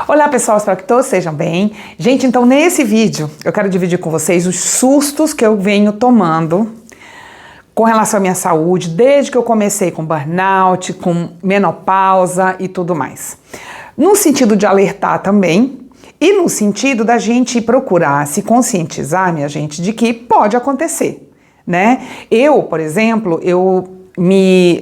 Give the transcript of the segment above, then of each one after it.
Olá pessoal, espero que todos sejam bem. Gente, então nesse vídeo eu quero dividir com vocês os sustos que eu venho tomando com relação à minha saúde, desde que eu comecei com burnout, com menopausa e tudo mais. No sentido de alertar também e no sentido da gente procurar se conscientizar, minha gente, de que pode acontecer, né? Eu, por exemplo, me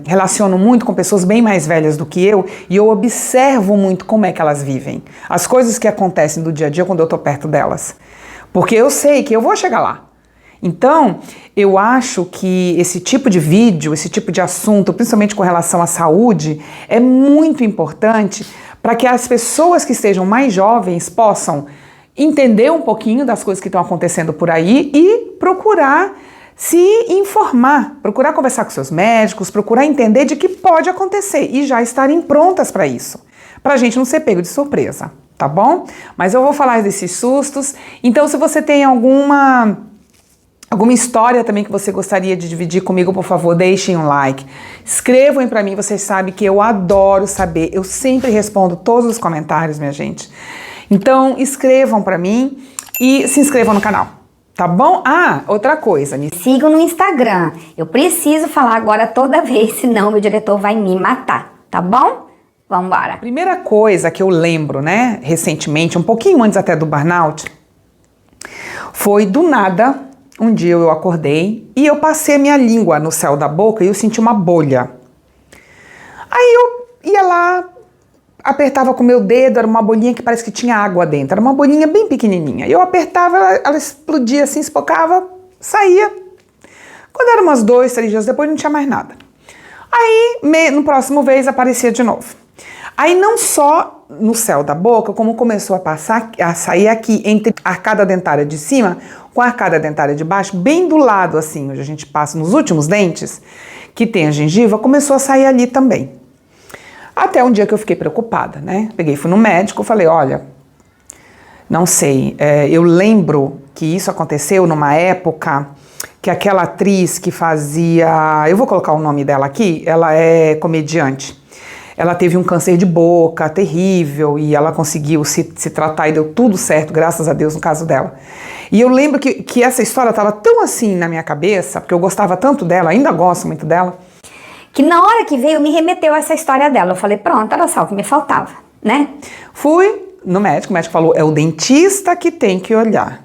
relaciono muito com pessoas bem mais velhas do que eu e eu observo muito como é que elas vivem, as coisas que acontecem do dia a dia quando eu tô perto delas, porque eu sei que eu vou chegar lá. Então, eu acho que esse tipo de vídeo, esse tipo de assunto, principalmente com relação à saúde, é muito importante para que as pessoas que estejam mais jovens possam entender um pouquinho das coisas que estão acontecendo por aí e procurar se informar, procurar conversar com seus médicos, procurar entender de que pode acontecer e já estarem prontas para isso, para a gente não ser pego de surpresa, tá bom? Mas eu vou falar desses sustos, então se você tem alguma história também que você gostaria de dividir comigo, por favor, deixem um like, escrevam para mim, vocês sabem que eu adoro saber, eu sempre respondo todos os comentários, minha gente. Então escrevam para mim e se inscrevam no canal. Tá bom? Ah, outra coisa. Me sigam no Instagram. Eu preciso falar agora toda vez, senão meu diretor vai me matar. Tá bom? Vambora. Primeira coisa que eu lembro, né, recentemente, um pouquinho antes até do burnout, foi do nada, um dia eu acordei e eu passei a minha língua no céu da boca e eu senti uma bolha. Aí eu ia lá, apertava com o meu dedo, era uma bolinha que parece que tinha água dentro, era uma bolinha bem pequenininha. Eu apertava, ela explodia assim, espocava, saía. Quando era umas 2, 3 dias depois, não tinha mais nada. Aí, no próximo vez, aparecia de novo. Aí, não só no céu da boca, como começou a sair aqui, entre a arcada dentária de cima com a arcada dentária de baixo, bem do lado, assim, onde a gente passa nos últimos dentes, que tem a gengiva, começou a sair ali também. Até um dia que eu fiquei preocupada, né? Fui no médico, falei, olha, não sei, eu lembro que isso aconteceu numa época que aquela atriz que fazia, eu vou colocar o nome dela aqui, ela é comediante, ela teve um câncer de boca terrível e ela conseguiu se tratar e deu tudo certo, graças a Deus, no caso dela. E eu lembro que essa história estava tão assim na minha cabeça, porque eu gostava tanto dela, ainda gosto muito dela, que na hora que veio me remeteu a essa história dela. Eu falei, pronto, era só o que me faltava, né? Fui no médico, o médico falou, é o dentista que tem que olhar.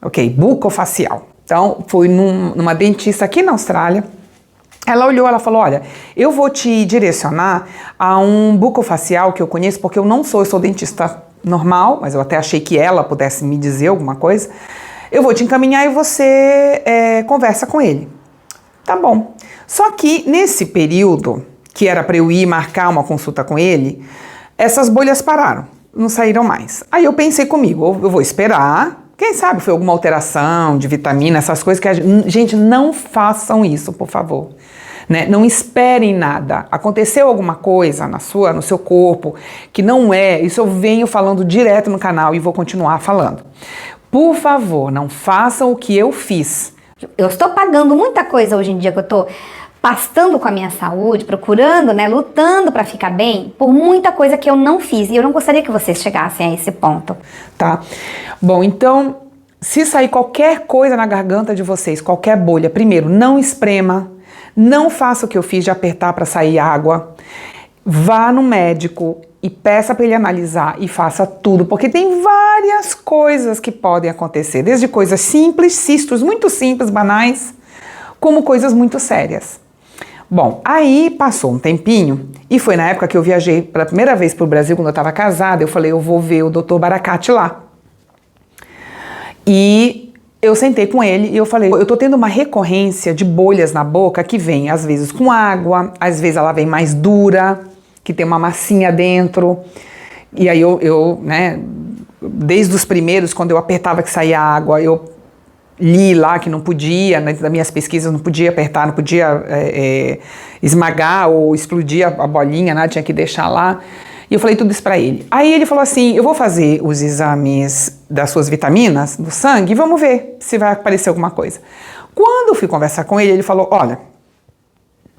Ok, bucofacial. Então, fui numa dentista aqui na Austrália, ela olhou, ela falou, olha, eu vou te direcionar a um bucofacial que eu conheço, porque eu sou dentista normal, mas eu até achei que ela pudesse me dizer alguma coisa. Eu vou te encaminhar e você conversa com ele. Tá bom. Só que nesse período, que era para eu ir marcar uma consulta com ele, essas bolhas pararam, não saíram mais. Aí eu pensei comigo, eu vou esperar, quem sabe foi alguma alteração de vitamina, essas coisas que gente, não façam isso, por favor. Né? Não esperem nada. Aconteceu alguma coisa no seu corpo que não é, isso eu venho falando direto no canal e vou continuar falando. Por favor, não façam o que eu fiz. Eu estou pagando muita coisa hoje em dia que eu estou pastando com a minha saúde, procurando, né, lutando para ficar bem, por muita coisa que eu não fiz. E eu não gostaria que vocês chegassem a esse ponto. Tá? Bom, então, se sair qualquer coisa na garganta de vocês, qualquer bolha, primeiro, não esprema, não faça o que eu fiz de apertar para sair água, vá no médico e peça para ele analisar e faça tudo, porque tem várias coisas que podem acontecer, desde coisas simples, cistos muito simples, banais, como coisas muito sérias. Bom, aí passou um tempinho e foi na época que eu viajei pela primeira vez para o Brasil, quando eu estava casada, eu falei, eu vou ver o Dr. Baracate lá. E eu sentei com ele e eu falei, eu tô tendo uma recorrência de bolhas na boca que vem às vezes com água, às vezes ela vem mais dura, que tem uma massinha dentro, e aí eu né, desde os primeiros, quando eu apertava que saía água, eu li lá que não podia, né, das minhas pesquisas não podia apertar, não podia esmagar ou explodir a bolinha, né, tinha que deixar lá, e eu falei tudo isso pra ele. Aí ele falou assim, eu vou fazer os exames das suas vitaminas, do sangue, e vamos ver se vai aparecer alguma coisa. Quando eu fui conversar com ele, ele falou, olha,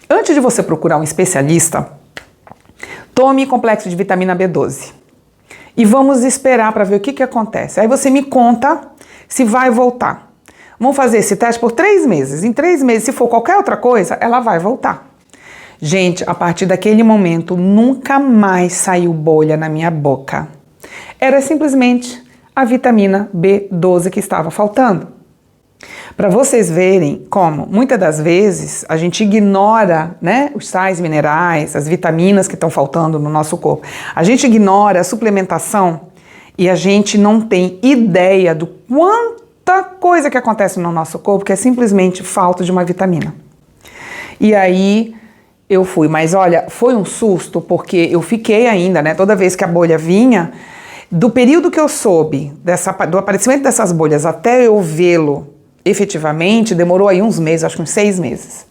antes de você procurar um especialista, tome complexo de vitamina B12. e vamos esperar para ver o que acontece. Aí você me conta se vai voltar. Vamos fazer esse teste por 3 meses. Em 3 meses, se for qualquer outra coisa, ela vai voltar. Gente, a partir daquele momento, nunca mais saiu bolha na minha boca. Era simplesmente a vitamina B12 que estava faltando. Para vocês verem como, muitas das vezes, a gente ignora, né, os sais minerais, as vitaminas que estão faltando no nosso corpo. A gente ignora a suplementação e a gente não tem ideia do quanta coisa que acontece no nosso corpo que é simplesmente falta de uma vitamina. E aí eu fui, mas olha, foi um susto porque eu fiquei ainda, né, toda vez que a bolha vinha, do período que eu soube do aparecimento dessas bolhas até eu vê-lo efetivamente, demorou aí uns meses, acho que uns 6 meses.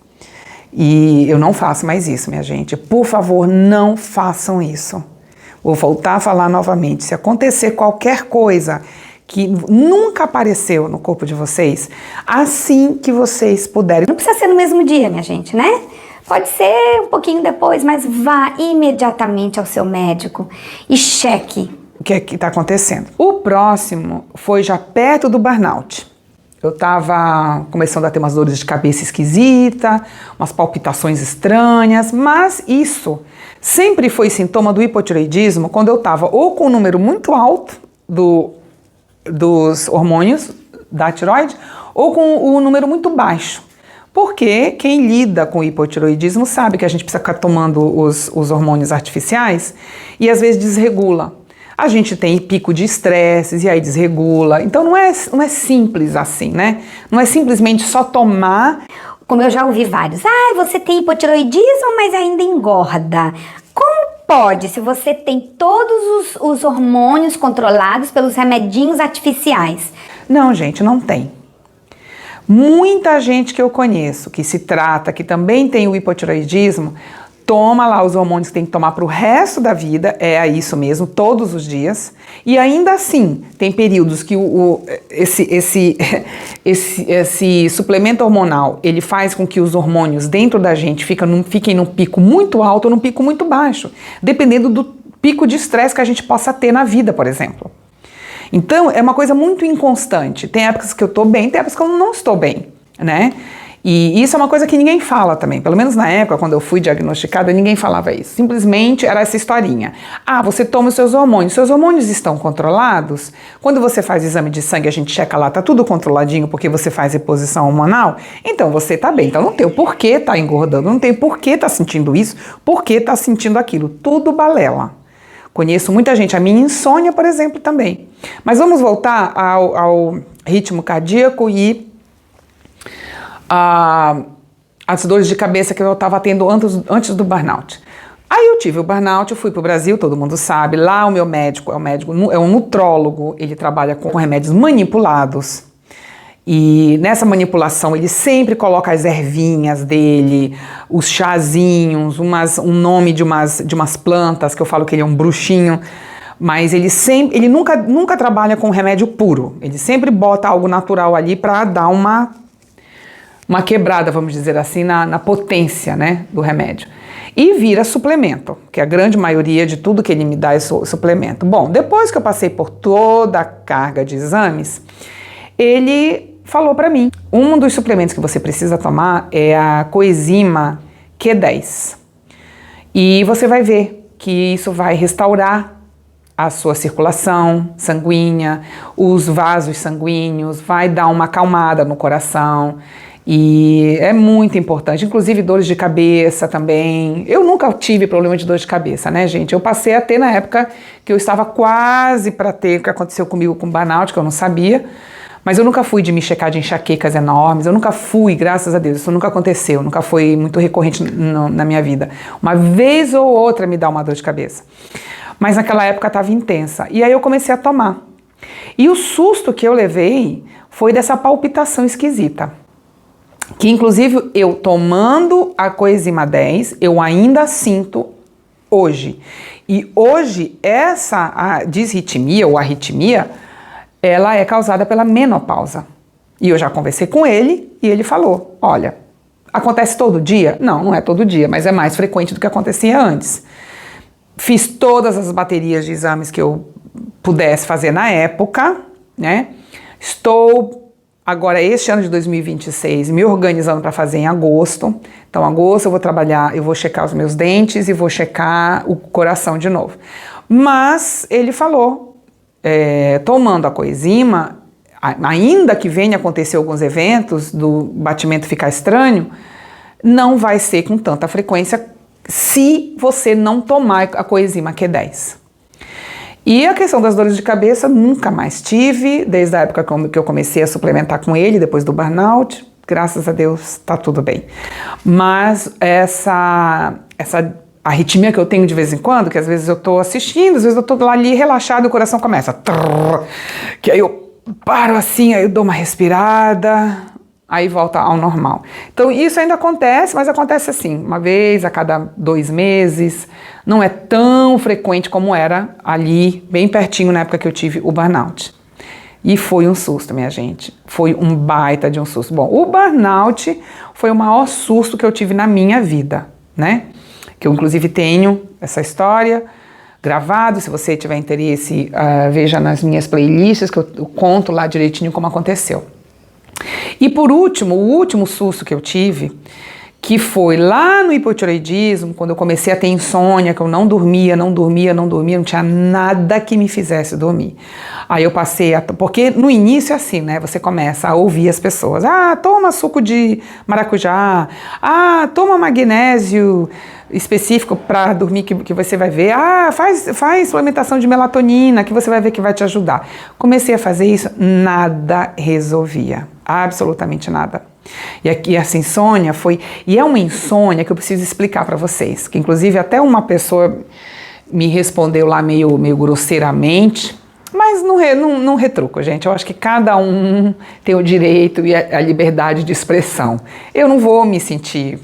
E eu não faço mais isso, minha gente. Por favor, não façam isso. Vou voltar a falar novamente. Se acontecer qualquer coisa que nunca apareceu no corpo de vocês, assim que vocês puderem. Não precisa ser no mesmo dia, minha gente, né? Pode ser um pouquinho depois, mas vá imediatamente ao seu médico e cheque o que está acontecendo. O próximo foi já perto do burnout. Eu estava começando a ter umas dores de cabeça esquisita, umas palpitações estranhas, mas isso sempre foi sintoma do hipotireoidismo quando eu estava ou com um número muito alto dos hormônios da tireoide ou com o número muito baixo. Porque quem lida com hipotireoidismo sabe que a gente precisa ficar tomando os hormônios artificiais e às vezes desregula. A gente tem pico de estresses e aí desregula. Então não é simples assim, né? Não é simplesmente só tomar. Como eu já ouvi vários. Ah, você tem hipotireoidismo, mas ainda engorda. Como pode, se você tem todos os hormônios controlados pelos remedinhos artificiais? Não, gente, não tem. Muita gente que eu conheço, que se trata, que também tem o hipotireoidismo, toma lá os hormônios que tem que tomar para o resto da vida, é isso mesmo, todos os dias. E ainda assim, tem períodos que esse suplemento hormonal, ele faz com que os hormônios dentro da gente fiquem num pico muito alto ou num pico muito baixo, dependendo do pico de estresse que a gente possa ter na vida, por exemplo. Então, é uma coisa muito inconstante. Tem épocas que eu estou bem, tem épocas que eu não estou bem, né? E isso é uma coisa que ninguém fala também. Pelo menos na época, quando eu fui diagnosticada, ninguém falava isso. Simplesmente era essa historinha. Ah, você toma os seus hormônios estão controlados? Quando você faz exame de sangue, a gente checa lá, tá tudo controladinho porque você faz reposição hormonal? Então você tá bem. Então não tem o porquê tá engordando, não tem o porquê tá sentindo isso, porquê tá sentindo aquilo. Tudo balela. Conheço muita gente, a minha insônia, por exemplo, também. Mas vamos voltar ao ritmo cardíaco e as dores de cabeça que eu estava tendo antes do burnout. Aí eu tive o burnout, eu fui para o Brasil, todo mundo sabe, lá o meu médico é um nutrólogo, ele trabalha com remédios manipulados. E nessa manipulação ele sempre coloca as ervinhas dele, os chazinhos, um nome de umas plantas, que eu falo que ele é um bruxinho, mas ele nunca trabalha com remédio puro, ele sempre bota algo natural ali para dar uma quebrada, vamos dizer assim, na potência, né, do remédio. E vira suplemento, que a grande maioria de tudo que ele me dá é suplemento. Bom, depois que eu passei por toda a carga de exames, ele falou para mim, um dos suplementos que você precisa tomar é a coenzima Q10. E você vai ver que isso vai restaurar a sua circulação sanguínea, os vasos sanguíneos, vai dar uma acalmada no coração. E é muito importante, inclusive dores de cabeça também. Eu nunca tive problema de dor de cabeça, né, gente? Eu passei a ter na época que eu estava quase para ter o que aconteceu comigo com burnout, que eu não sabia. Mas eu nunca fui de me checar de enxaquecas enormes, eu nunca fui, graças a Deus, isso nunca aconteceu, nunca foi muito recorrente na minha vida. Uma vez ou outra me dá uma dor de cabeça. Mas naquela época estava intensa. E aí eu comecei a tomar. E o susto que eu levei foi dessa palpitação esquisita. Que inclusive eu tomando a coenzima 10, eu ainda sinto hoje. E hoje a disritmia ou arritmia, ela é causada pela menopausa. E eu já conversei com ele e ele falou, olha, acontece todo dia? Não, não é todo dia, mas é mais frequente do que acontecia antes. Fiz todas as baterias de exames que eu pudesse fazer na época, né? Estou agora, este ano de 2026, me organizando para fazer em agosto. Então, agosto eu vou trabalhar, eu vou checar os meus dentes e vou checar o coração de novo. Mas ele falou, tomando a coenzima, ainda que venha acontecer alguns eventos do batimento ficar estranho, não vai ser com tanta frequência se você não tomar a coenzima Q10. E a questão das dores de cabeça nunca mais tive, desde a época que eu comecei a suplementar com ele, depois do burnout, graças a Deus tá tudo bem. Mas essa arritmia que eu tenho de vez em quando, que às vezes eu tô assistindo, às vezes eu tô lá ali relaxado e o coração começa, que aí eu paro assim, aí eu dou uma respirada, aí volta ao normal. Então isso ainda acontece, mas acontece assim, uma vez a cada 2 meses, não é tão frequente como era ali, bem pertinho na época que eu tive o burnout. E foi um susto, minha gente, foi um baita de um susto. Bom, o burnout foi o maior susto que eu tive na minha vida, né? Que eu inclusive tenho essa história gravado, se você tiver interesse, veja nas minhas playlists que eu conto lá direitinho como aconteceu. E por último, o último susto que eu tive, que foi lá no hipotireoidismo, quando eu comecei a ter insônia, que eu não dormia, não tinha nada que me fizesse dormir. Aí eu passei porque no início é assim, né, você começa a ouvir as pessoas, toma suco de maracujá, toma magnésio específico para dormir que você vai ver, faz suplementação de melatonina que você vai ver que vai te ajudar. Comecei a fazer isso, nada resolvia, absolutamente nada. E aqui essa insônia e é uma insônia que eu preciso explicar para vocês, que inclusive até uma pessoa me respondeu lá meio grosseiramente, mas não retruco, gente, eu acho que cada um tem o direito e a liberdade de expressão. Eu não vou me sentir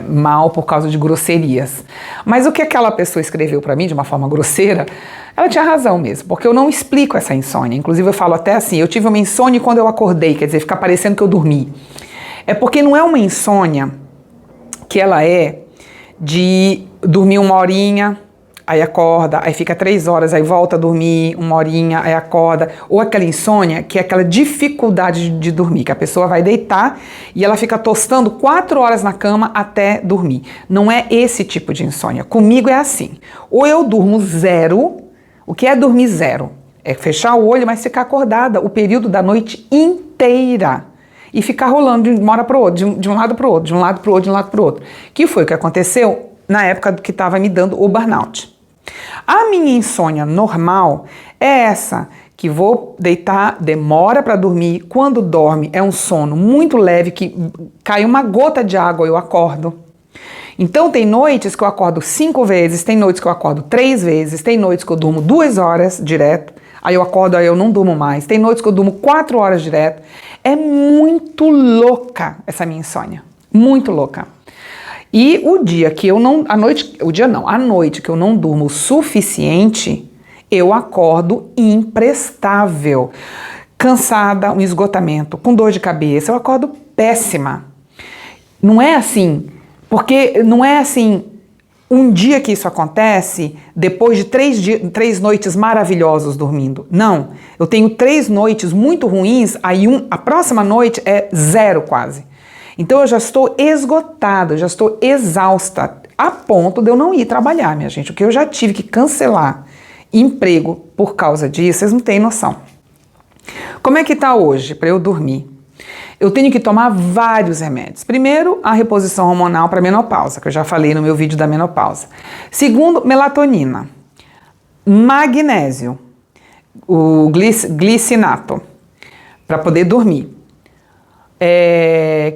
mal por causa de grosserias. Mas o que aquela pessoa escreveu para mim de uma forma grosseira, ela tinha razão mesmo, porque eu não explico essa insônia. Inclusive eu falo até assim, eu tive uma insônia quando eu acordei, quer dizer, fica parecendo que eu dormi. É porque não é uma insônia que ela é de dormir 1 horinha, aí acorda, aí fica 3 horas, aí volta a dormir 1 horinha, aí acorda, ou aquela insônia que é aquela dificuldade de dormir, que a pessoa vai deitar e ela fica tostando 4 horas na cama até dormir. Não é esse tipo de insônia. Comigo é assim, ou eu durmo 0, o que é dormir 0? É fechar o olho, mas ficar acordada o período da noite inteira e ficar rolando de uma hora para o outro, de um lado para o outro, de um lado para o outro, de um lado para o outro. Que foi o que aconteceu na época que estava me dando o burnout. A minha insônia normal é essa, que vou deitar, demora para dormir, quando dorme é um sono muito leve, que cai uma gota de água eu acordo. Então tem noites que eu acordo 5 vezes, tem noites que eu acordo 3 vezes, tem noites que eu durmo 2 horas direto, aí eu acordo, aí eu não durmo mais, tem noites que eu durmo 4 horas direto. É muito louca essa minha insônia, muito louca. E o dia que eu não, a noite que eu não durmo o suficiente, eu acordo imprestável, cansada, um esgotamento, com dor de cabeça, eu acordo péssima. Não é assim, porque não é assim, um dia que isso acontece, depois de 3 noites maravilhosos dormindo. Não, eu tenho 3 noites muito ruins, aí a próxima noite é 0 quase. Então eu já estou esgotada, já estou exausta, a ponto de eu não ir trabalhar, minha gente. O que eu já tive que cancelar emprego por causa disso, vocês não têm noção. Como é que tá hoje para eu dormir? Eu tenho que tomar vários remédios. Primeiro, a reposição hormonal para menopausa, que eu já falei no meu vídeo da menopausa. Segundo, melatonina, magnésio, o glicinato, para poder dormir.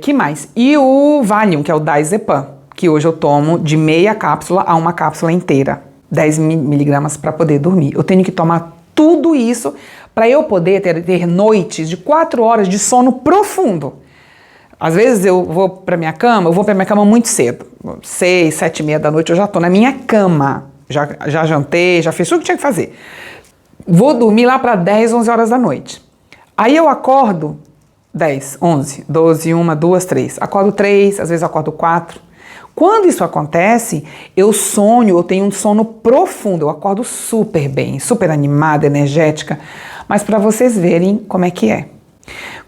Que mais? E o Valium, que é o diazepam, que hoje eu tomo de meia cápsula a uma cápsula inteira, 10 miligramas para poder dormir. Eu tenho que tomar tudo isso para eu poder ter noites de 4 horas de sono profundo. Às vezes eu vou para minha cama muito cedo, 6, 7 e meia da noite eu já estou na minha cama, já jantei, já fiz tudo o que tinha que fazer. Vou dormir lá para 10, 11 horas da noite. Aí eu acordo 10, 11, 12, 1, 2, 3. Acordo 3, às vezes acordo 4. Quando isso acontece, eu sonho, eu tenho um sono profundo, eu acordo super bem, super animada, energética, mas para vocês verem como é que é.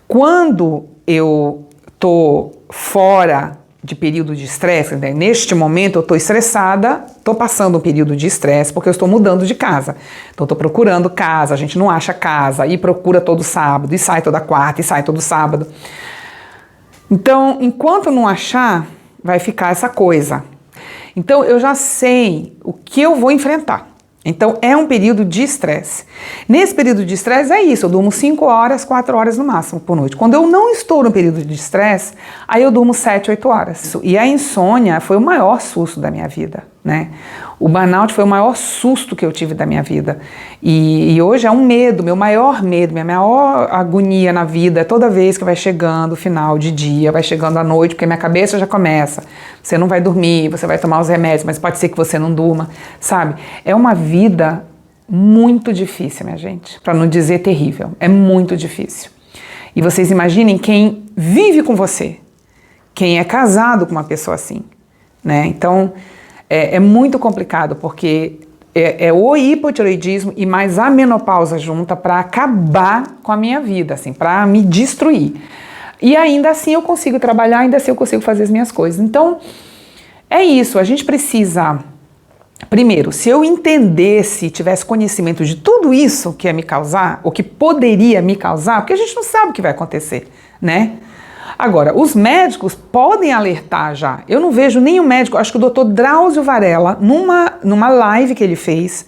Quando eu tô fora de período de estresse, né? Neste momento eu estou estressada, estou passando um período de estresse porque eu estou mudando de casa. Então estou procurando casa, a gente não acha casa, e procura todo sábado, e sai toda quarta, e sai todo sábado. Então, enquanto não achar, vai ficar essa coisa. Então eu já sei o que eu vou enfrentar. Então é um período de estresse. Nesse período de estresse é isso, eu durmo 5 horas, 4 horas no máximo por noite. Quando eu não estou no período de estresse, aí eu durmo 7, 8 horas. E a insônia foi o maior susto da minha vida, né? O burnout foi o maior susto que eu tive da minha vida. E hoje é um medo, meu maior medo, minha maior agonia na vida é toda vez que vai chegando o final de dia, vai chegando a noite, porque minha cabeça já começa. Você não vai dormir, você vai tomar os remédios, mas pode ser que você não durma, sabe? É uma vida muito difícil, minha gente, para não dizer terrível. É muito difícil. E vocês imaginem quem vive com você, quem é casado com uma pessoa assim, né? Então, é muito complicado, porque é o hipotireoidismo e mais a menopausa junta para acabar com a minha vida, assim, para me destruir. E ainda assim eu consigo trabalhar, ainda assim eu consigo fazer as minhas coisas. Então, é isso, a gente precisa... Primeiro, se eu entendesse, tivesse conhecimento de tudo isso que ia me causar, ou que poderia me causar, porque a gente não sabe o que vai acontecer, né? Agora, os médicos podem alertar já. Eu não vejo nenhum médico, acho que o Dr. Drauzio Varella, numa live que ele fez,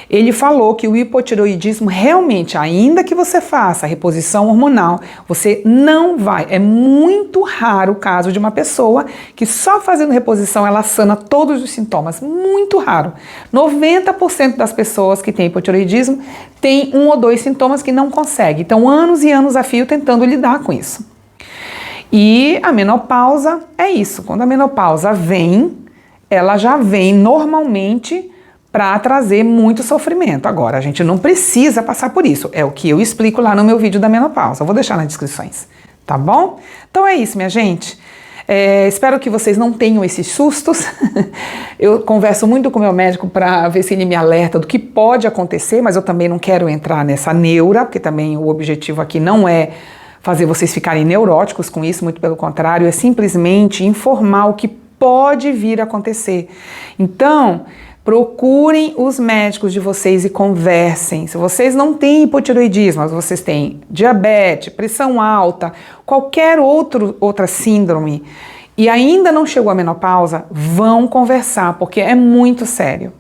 ele falou que o hipotireoidismo realmente, ainda que você faça reposição hormonal, você não vai. É muito raro o caso de uma pessoa que só fazendo reposição ela sana todos os sintomas. Muito raro. 90% das pessoas que têm hipotireoidismo têm 1 ou 2 sintomas que não conseguem. Então, anos e anos a fio tentando lidar com isso. E a menopausa é isso. Quando a menopausa vem, ela já vem normalmente para trazer muito sofrimento. Agora, a gente não precisa passar por isso. É o que eu explico lá no meu vídeo da menopausa. Eu vou deixar nas descrições, tá bom? Então é isso, minha gente. Espero que vocês não tenham esses sustos. Eu converso muito com o meu médico para ver se ele me alerta do que pode acontecer, mas eu também não quero entrar nessa neura, porque também o objetivo aqui não é fazer vocês ficarem neuróticos com isso, muito pelo contrário, é simplesmente informar o que pode vir a acontecer. Então, procurem os médicos de vocês e conversem. Se vocês não têm hipotireoidismo, mas vocês têm diabetes, pressão alta, qualquer outra síndrome, e ainda não chegou a menopausa, vão conversar, porque é muito sério.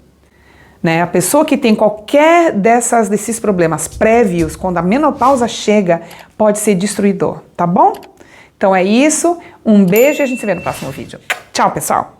Né? A pessoa que tem qualquer desses problemas prévios, quando a menopausa chega, pode ser destruidor, tá bom? Então é isso, um beijo e a gente se vê no próximo vídeo. Tchau, pessoal!